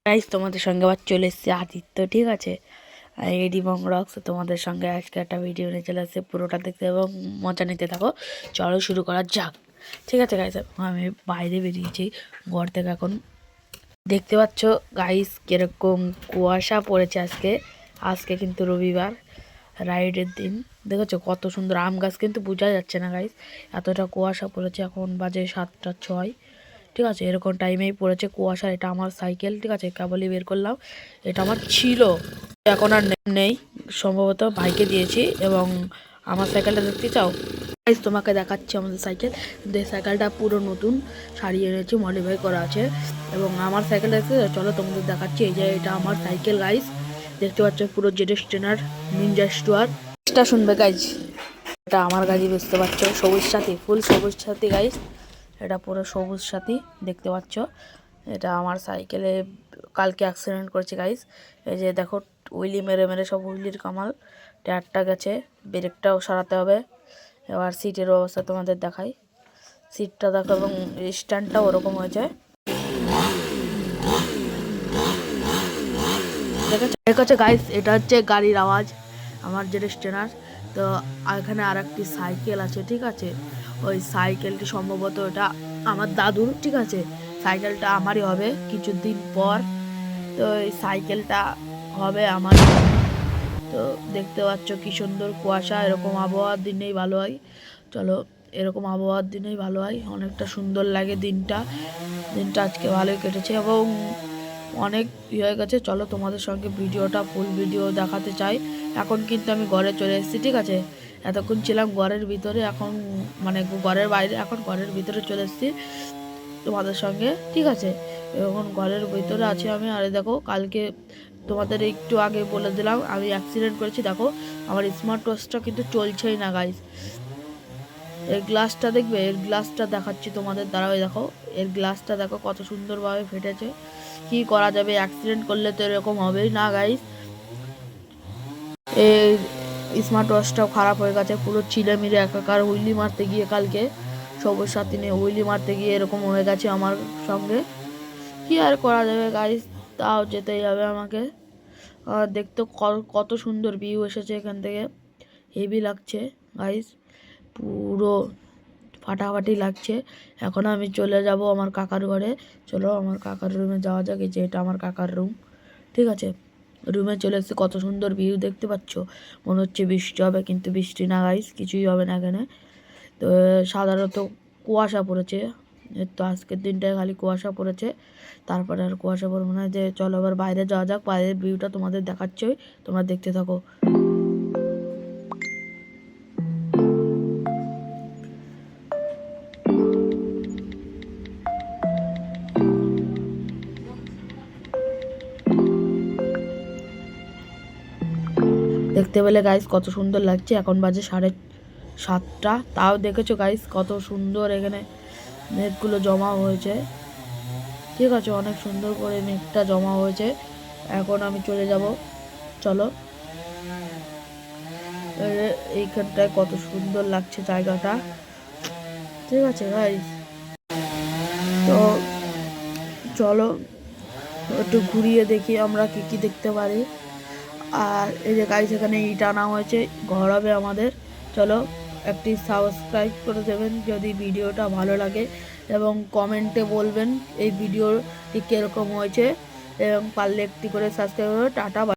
Guys তোমাদের সঙ্গে আবার চলে এসেছে আদিত্য, ঠিক আছে। আর এডি বং রক্স তোমাদের সঙ্গে আজকে একটা ভিডিও নিয়ে চলে এসেছে, পুরোটা দেখতে এবং মজা নিতে থাকো। চলো শুরু করা যাক, ঠিক আছে গাইস। আমি বাইরে বেরিয়েছি ঘর থেকে, এখন দেখতে পাচ্ছ গাইস কিরকম কুয়াশা পড়েছে আজকে। আজকে কিন্তু রবিবার, রাইডের দিন। দেখেছো কত সুন্দর আম গাছ, কিন্তু বোঝা যাচ্ছে না গাইস, এতটা কুয়াশা পড়েছে। এখন বাজে 7:06, ঠিক আছে। এরকম টাইমেই পড়েছে কুয়াশা। এটা আমার সাইকেল, ঠিক আছে, কেবলই বের করলাম। এটা আমার ছিল, এখন আর নেই, সম্ভবত ভাইকে দিয়েছি। এবং আমার সাইকেলটা দেখতে চাও গাইস, তোমাকে দেখাচ্ছি আমাদের সাইকেল। কিন্তু এই সাইকেলটা পুরো নতুন, সারিয়ে এনেছি, মডিফাই করা আছে। এবং আমার সাইকেলটা দেখতে চলো তোমাদের দেখাচ্ছি। এই যে এটা আমার সাইকেল গাইস, দেখতে পাচ্ছ পুরো জেডেস ট্রেনার নিনজা স্টুয়ার। এটা শুনবে গাইজ, এটা আমার গাড়ি, বুঝতে পারছো, সবুজ সাথী, ফুল সবুজ সাথী গাইজ। এটা পুরো সবুজ সাথী, দেখতে পাচ্ছ। এটা আমার সাইকেলে কালকে অ্যাক্সিডেন্ট করেছে গাইজ। এই যে দেখো, উইলি মেরে মেরে সব উইলির কামাল, টায়ারটা গেছে, ব্রেকটাও সারাতে হবে। এবার সিটের অবস্থা তোমাদের দেখাই, সিটটা দেখো, এবং স্ট্যান্ডটাও ওরকম হয়েছে, দেখেছো গাইজ। এটা হচ্ছে গাড়ির আওয়াজ, আমার যেটা স্টেনার। তো এখানে আর একটি সাইকেল আছে, ঠিক আছে। ওই সাইকেলটি সম্ভবত এটা আমার দাদুর, ঠিক আছে। সাইকেলটা আমারই হবে কিছুদিন পর। তো এই সাইকেলটা হবে আমার। তো দেখতে পাচ্ছ কি সুন্দর কুয়াশা, এরকম আবহাওয়ার দিনেই ভালো হয়। চলো, এরকম আবহাওয়ার দিনেই ভালো হয়, অনেকটা সুন্দর লাগে দিনটা। দিনটা আজকে ভালোই কেটেছে এবং অনেক হয়ে গেছে। চলো তোমাদের সঙ্গে ভিডিওটা, ফুল ভিডিও দেখাতে চাই। এখন কিন্তু আমি ঘরে চলে এসেছি, ঠিক আছে। এতক্ষণ ছিলাম ঘরের ভিতরে, এখন মানে ঘরের বাইরে, এখন ঘরের ভিতরে চলে এসেছি তোমাদের সঙ্গে, ঠিক আছে। এখন ঘরের ভিতরে আছি আমি। আরে দেখো, কালকে তোমাদের একটু আগে বলে দিলাম আমি অ্যাক্সিডেন্ট করেছি। দেখো আমার স্মার্ট ওয়াচটা কিন্তু চলছেই না গাইস। এর গ্লাসটা দেখবে, এর গ্লাসটা দেখাচ্ছি তোমাদের, দ্বারাও দেখো এর গ্লাসটা দেখো কত সুন্দরভাবে ফেটেছে। কি করা যাবে, অ্যাক্সিডেন্ট করলে তো এরকম হবেই না গাইস। এই স্মার্ট ওয়াচটাও খারাপ হয়ে গেছে, পুরো চিলেমিলে একাকার। হুইলি মারতে গিয়ে কালকে সবুজ সাথী নিয়ে হুইলি মারতে গিয়ে এরকম হয়ে গেছে আমার সঙ্গে। কি আর করা যাবে গাইস, তাও যেতেই হবে আমাকে। দেখতে কত সুন্দর ভিউ এসেছে এখান থেকে, হেভি লাগছে গাইস, পুরো ফাটাফাটি লাগছে। এখন আমি চলে যাব আমার কাকার ঘরে। চলো আমার কাকার রুমে যাওয়া যাক। এই যে এটা আমার কাকার রুম, ঠিক আছে। রুমে চলে এসেছে, কত সুন্দর ভিউ দেখতে পাচ্ছ। মনে হচ্ছে বৃষ্টি হবে, কিন্তু বৃষ্টি না গাইস, কিছুই হবে না এখানে। তো সাধারণত কুয়াশা পড়েছে, তো আজকের দিনটায় খালি কুয়াশা পড়েছে, তারপরে আর কুয়াশা পড়বে না। যে চলো আবার বাইরে যাওয়া যাক, বাইরের ভিউটা তোমাদের দেখাচ্ছি, তোমরা দেখতে থাকো। দেখতে পেলে গাইস কত সুন্দর লাগছে। এখন বাজে 7:30, তাও দেখেছো গাইস কত সুন্দর এখানে মেঘগুলো জমা হয়েছে, ঠিক আছে। অনেক সুন্দর করে মেঘটা জমা হয়েছে। এখন আমি চলে যাব, চলো। এইখানটায় কত সুন্দর লাগছে জায়গাটা, ঠিক আছে গাইস। তো চলো একটু ঘুরিয়ে দেখি আমরা কি কি দেখতে পারি। আর এই যে গাইস, এখানে ইট আনা হয়েছে, ঘর হবে আমাদের। চলো একটি সাবস্ক্রাইব করে দেবেন যদি ভিডিওটা ভালো লাগে, এবং কমেন্টে বলবেন এই ভিডিওটি কীরকম হয়েছে, এবং পারলে একটি করে সাবস্ক্রাইব করবে। টাটা।